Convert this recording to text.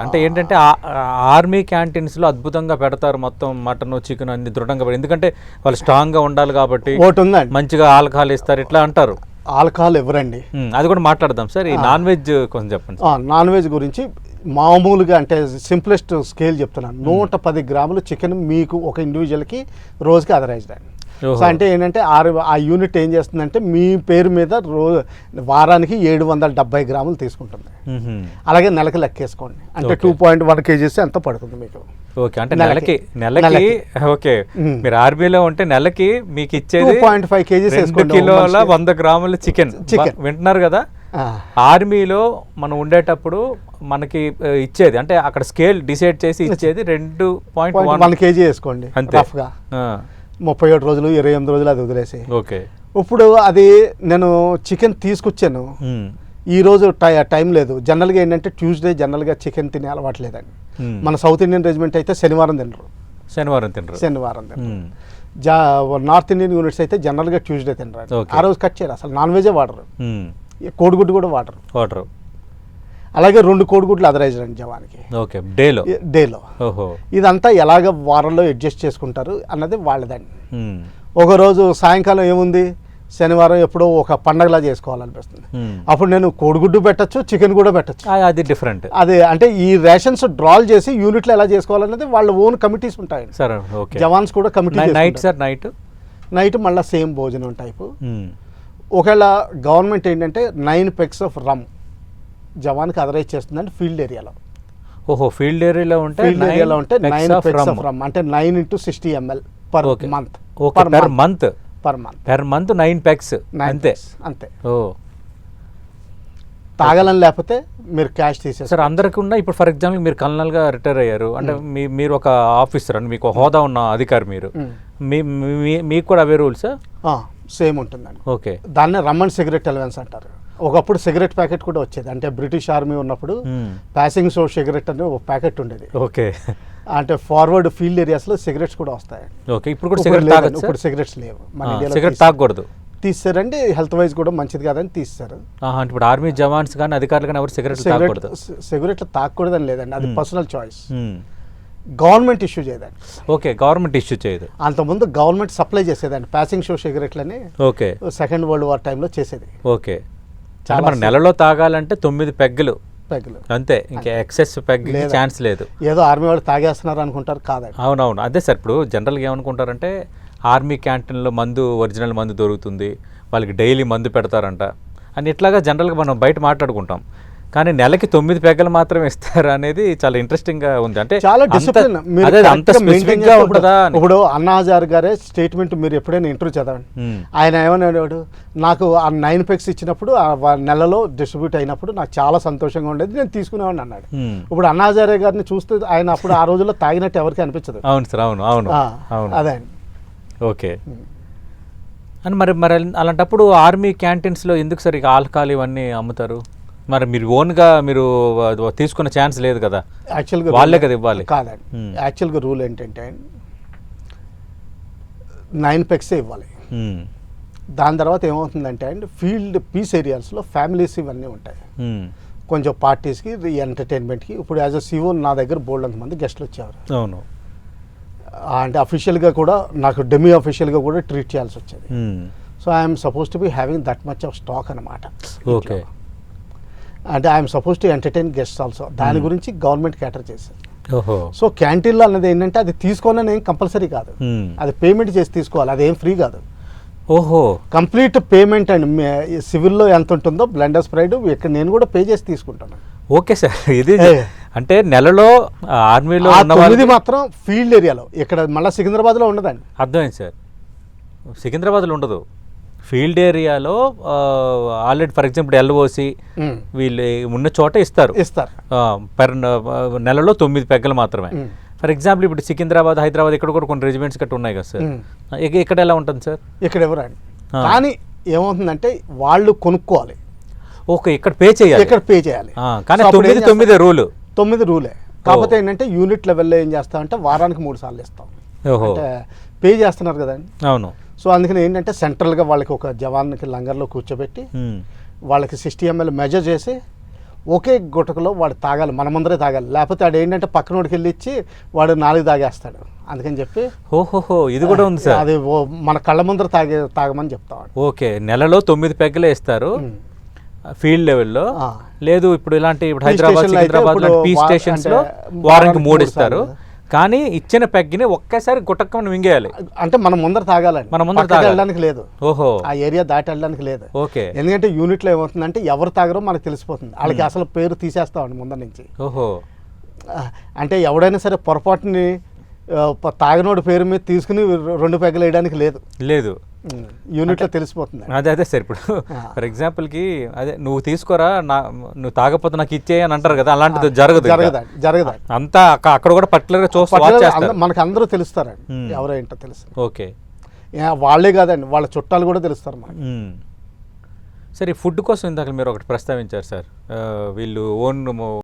అంటే ఏంటంటే ఆర్మీ క్యాంటీన్స్లో అద్భుతంగా పెడతారు, మొత్తం మటన్ చికెన్ అన్ని దృఢంగా ఎందుకంటే వాళ్ళు స్ట్రాంగ్గా ఉండాలి కాబట్టి ఒకటి ఉందండి, మంచిగా ఆల్కహాల్ ఇస్తారు ఇట్లా అంటారు. ఆల్కహాల్ ఎవరండి, అది కూడా మాట్లాడదాం సార్. ఈ నాన్ వెజ్ కొంచెం చెప్పండి. నాన్ వెజ్ గురించి మామూలుగా అంటే సింప్లెస్ట్ స్కేల్ చెప్తున్నాను. 110 గ్రాములు చికెన్ మీకు ఒక ఇండివిజువల్కి రోజుకి అదరైజ్డ్ అండి. సో అంటే ఏంటంటే ఆ యూనిట్ ఏం చేస్తుందంటే మీ పేరు మీద వారానికి 770 గ్రాములు తీసుకుంటుంది. అలాగే నెలకి లెక్కేసుకోండి, అంటే 2.1 kgs ఎంత పడుతుంది మీకు. ఓకే, అంటే నెలకి ఓకే, మీరు ఆర్మీలో ఉంటే నెలకి మీకు ఇచ్చేది 2.5 kgs 2 కిలోల 100 గ్రాముల చికెన్. వింటున్నారు కదా, ఆర్మీలో మనం ఉండేటప్పుడు మనకి ఇచ్చేది అంటే అక్కడ స్కేల్ డిసైడ్ చేసి ఇచ్చేది 2.1 kg వేసుకోండి రఫ్గా. 37 రోజులు 28 రోజులు అది వదిలేసి. ఓకే, ఇప్పుడు అది నేను చికెన్ తీసుకొచ్చాను, ఈ రోజు టైం లేదు. జనరల్గా ఏంటంటే ట్యూస్డే జనరల్గా చికెన్ తినే అలవాటు లేదండి. మన సౌత్ ఇండియన్ రెజిమెంట్ అయితే శనివారం తినరు. నార్త్ ఇండియన్ యూనిట్స్ అయితే జనరల్గా ట్యూస్డే తినరు. ఆ రోజు కట్ చేయరు, అసలు నాన్ వెజే వాడరు, కోడిగుడ్డు కూడా వాడరు. అలాగే 2 కోడిగుడ్లు అదరైజ్డ్ అండి జవానికి. ఓకే, డేలో ఇదంతా ఎలాగ వారంలో అడ్జస్ట్ చేసుకుంటారు అన్నది వాళ్ళదండి. ఒకరోజు సాయంకాలం ఏముంది, శనివారం ఎప్పుడో ఒక పండగలా చేసుకోవాలనిపిస్తుంది, అప్పుడు నేను కోడిగుడ్డు పెట్టచ్చు, చికెన్ కూడా పెట్టచ్చు. అది డిఫరెంట్. అదే అంటే ఈ రేషన్స్ డ్రాల్ చేసి యూనిట్లో ఎలా చేసుకోవాలనేది వాళ్ళ ఓన్ కమిటీస్ ఉంటాయి. జవాన్స్ కూడా కమిటీ. నైట్ మళ్ళీ సేమ్ భోజనం టైపు. ఒకవేళ గవర్నమెంట్ ఏంటంటే 9 పెగ్స్ ఆఫ్ రమ్ జవాన్కి అదరైజ్ చేస్తుందండి ఫీల్డ్ ఏరియాలో. ఫీల్డ్ ఏరియాలో ఉంటే 9 పెగ్స్ ఆఫ్ రమ్ అంటే 9 into 60 ml per month 9 pegs అంతే. తాగాలని లేకపోతే మీరు క్యాష్ తీసేస్తారు. సార్ అందరికీ ఉన్న ఇప్పుడు ఫర్ ఎగ్జాంపుల్ మీరు కల్నల్గా రిటైర్ అయ్యారు అంటే మీరు ఒక ఆఫీసర్ అండి, మీకు హోదా ఉన్న అధికారి, మీరు మీకు కూడా అవే రూల్స్ సేమ్ ఉంటుందండి. ఓకే, దాన్నే రమ్మన్ సిగరెట్ అలవెన్స్ అంటారు. ఒకప్పుడు సిగరెట్ ప్యాకెట్ కూడా వచ్చేది, అంటే బ్రిటిష్ ఆర్మీ ఉన్నప్పుడు ప్యాసింగ్ షో సిగరెట్ అనే ఒక ప్యాకెట్ ఉండేది. ఓకే, అంటే ఫార్వర్డ్ ఫీల్డ్ ఏరియాస్లో సిగరెట్స్ కూడా వస్తాయి. ఓకే, ఇప్పుడు సిగరెట్స్ లేవు మన ఇండియాలో. సిగరెట్ తాగకూడదు తీస్తారండి, హెల్త్ వైజ్ కూడా మంచిది కాదని తీస్తారు. ఇప్పుడు ఆర్మీ జవాన్స్ కానీ అధికారులు కానీ ఎవరు సిగరెట్లు తాగకూడదని లేదండి, అది పర్సనల్ చాయిస్. గవర్నమెంట్ ఇష్యూ చేయదండి. ఓకే, గవర్నమెంట్ ఇష్యూ చేయదు. అంతకుముందు గవర్నమెంట్ సప్లై చేసేదండి ప్యాసింగ్ షో సిగరెట్లని. ఓకే, సెకండ్ వరల్డ్ వార్ టైంలో చేసేది. ఓకే, చాలా మన నెలలో తాగాలంటే 9 పెగ్గులు అంతే, ఇంకా ఎక్సెస్ పెగ్ ఛాన్స్ లేదు. ఏదో ఆర్మీ వాళ్ళు తాగేస్తున్నారు అనుకుంటారు, కాదండి. అవునవును, అదే సార్. ఇప్పుడు జనరల్గా ఏమనుకుంటారంటే ఆర్మీ క్యాంటీన్లో ఒరిజినల్ మందు దొరుకుతుంది, వాళ్ళకి డైలీ మందు పెడతారంట అని ఇట్లాగా జనరల్గా మనం బయట మాట్లాడుకుంటాం. కానీ నెలకి 9 పెగ్గలు మాత్రమే ఇస్తారు అనేది చాలా ఇంట్రెస్టింగ్ గా ఉంది. అంటే చాలా డిసిప్లిన్. ఇప్పుడు అన్నా హజారే గారే స్టేట్మెంట్ మీరు ఎప్పుడైనా ఇంటర్వ్యూ చదవండి, ఆయన ఏమన్నాడు, నాకు ఆ 9 పెగ్స్ ఇచ్చినప్పుడు నెలలో డిస్ట్రిబ్యూట్ అయినప్పుడు నాకు చాలా సంతోషంగా ఉండేది, నేను తీసుకునేవాడిని అన్నాడు. ఇప్పుడు అన్నా హజారే గారిని చూస్తే ఆయన అప్పుడు ఆ రోజుల్లో తాగినట్టు ఎవరికి అనిపించదు. అవును సార్, అవును, అదే. ఓకే, అని మరి అలాంటప్పుడు ఆర్మీ క్యాంటీన్స్లో ఎందుకు సార్ ఇక ఆల్కహాల్ ఇవన్నీ అమ్ముతారు? మరి మీరు ఓన్గా మీరు తీసుకునే ఛాన్స్ లేదు కదా, యాక్చువల్గా వాళ్ళే కదా ఇవ్వాలి. కాదండి, యాక్చువల్గా రూల్ ఏంటంటే 9 పెగ్సే ఇవ్వాలి. దాని తర్వాత ఏమవుతుందంటే అండి, ఫీల్డ్ పీస్ ఏరియాస్లో ఫ్యామిలీస్ ఇవన్నీ ఉంటాయి, కొంచెం పార్టీస్కి ఎంటర్టైన్మెంట్కి. ఇప్పుడు యాజ్ అ సిఓ నా దగ్గర బోల్డ్ అంతమంది గెస్ట్లు వచ్చేవారు. అవును, అంటే అఫీషియల్గా కూడా నాకు డెమీ అఫీషియల్గా కూడా ట్రీట్ చేయాల్సి వచ్చేది. So I'm suppose to be having that much of stock అనమాట. ఓకే, అంటే I'm suppose to entertain guests also. దాని గురించి గవర్నమెంట్ క్యాటర్ చేశారు. సో క్యాంటీన్లో అన్నది ఏంటంటే అది తీసుకోవాలని ఏం కంపల్సరీ కాదు, అది పేమెంట్ చేసి తీసుకోవాలి, అదేం ఫ్రీ కాదు. కంప్లీట్ పేమెంట్ అండ్ సివిల్లో ఎంత ఉంటుందో బ్లెండర్స్ ప్రైడ్ ఇక్కడ నేను కూడా పే చేసి తీసుకుంటాను. ఓకే సార్, ఇది అంటే నెలలో ఆర్మీలో మాత్రం ఫీల్డ్ ఏరియాలో, ఇక్కడ మళ్ళీ సికింద్రాబాద్లో ఉండదండి. అర్థమైంది సార్, సికింద్రాబాద్లో ఉండదు, ఫీల్డ్ ఏరియాలో ఆల్రెడీ ఫర్ ఎగ్జాంపుల్ ఎల్ఓసి వీళ్ళు ఉన్న చోట ఇస్తారు. నెలలో 9 పెగ్గలు మాత్రమే. ఫర్ ఎగ్జాంపుల్ ఇప్పుడు సికింద్రాబాద్, హైదరాబాద్ ఇక్కడ కూడా కొన్ని రెజిమెంట్స్ గట్రా ఉన్నాయి కదా సార్, ఇక్కడ ఎలా ఉంటుంది సార్? ఇక్కడ ఎవరండి, కానీ ఏమవుతుందంటే వాళ్ళు కొనుక్కోవాలి. ఓకే, ఇక్కడ పే చేయాలి. కానీ 9 రూల్ 9 రూలే. కాకపోతే ఏంటంటే యూనిట్ లెవెల్లో ఏం చేస్తామంటే వారానికి 3 సార్లు ఇస్తాం, అంటే పే చేస్తున్నారు కదండి. అవును. సో అందుకని ఏంటంటే సెంట్రల్గా వాళ్ళకి ఒక జవాన్కి లంగర్లో కూర్చోబెట్టి వాళ్ళకి 60 ml మెజర్ చేసి ఒకే గుటకలో వాడు తాగాలి, మన ముందరే తాగాలి. లేకపోతే వాడు ఏంటంటే పక్కనోడికి వెళ్ళి ఇచ్చి వాడు 4 తాగేస్తాడు. అందుకని చెప్పి ఓహోహో, ఇది కూడా ఉంది సార్. అది మన కళ్ళ ముందర తాగమని చెప్తావాడు. ఓకే, నెలలో 9 పెగ్గలే ఇస్తారు ఫీల్డ్ లెవెల్లో. లేదు ఇప్పుడు ఇలాంటి ఇప్పుడు హైదరాబాద్, సికింద్రాబాద్ లాంటి పీ స్టేషన్స్ లో వారానికి 3 ఇస్తారు. కానీ ఇచ్చిన పెగ్గిని ఒక్కసారి గుటక్కమని మింగేయాలి. అంటే మనం ముందర తాగాలండి, మన ముందర పక్కకి వెళ్ళడానికి లేదు. ఓహో, ఆ ఏరియా దాటి వెళ్ళడానికి లేదు. ఓకే. ఎందుకంటే యూనిట్లో ఏమవుతుందంటే ఎవరు తాగరో మనకు తెలిసిపోతుంది. వాళ్ళకి అసలు పేరు తీసేస్తామండి ముందర నుంచి. ఓహో, అంటే ఎవడైనా సరే పొరపాటుని తాగినోడి పేరు మీద తీసుకుని 2 పెగ్గలు వేయడానికి లేదు. లేదు, యూనిట్లో తెలిసిపోతుంది. అదే సార్. ఇప్పుడు ఫర్ ఎగ్జాంపుల్కి అదే నువ్వు తీసుకోరా, నువ్వు తాగకపోతే నాకు ఇచ్చేయి అని అంటారు కదా, అలాంటిది జరగదు. అంతా అక్కడ కూడా పర్టికులర్గా చూస్తారు, మనకు అందరూ తెలుస్తారండి, ఎవరేంటో తెలుసు. ఓకే, వాళ్ళే కాదండి, వాళ్ళ చుట్టాలు కూడా తెలుస్తారు మనకి. సరే, ఫుడ్ కోసం ఇందాక మీరు ఒకటి ప్రస్తావించారు సార్, వీళ్ళు ఓన్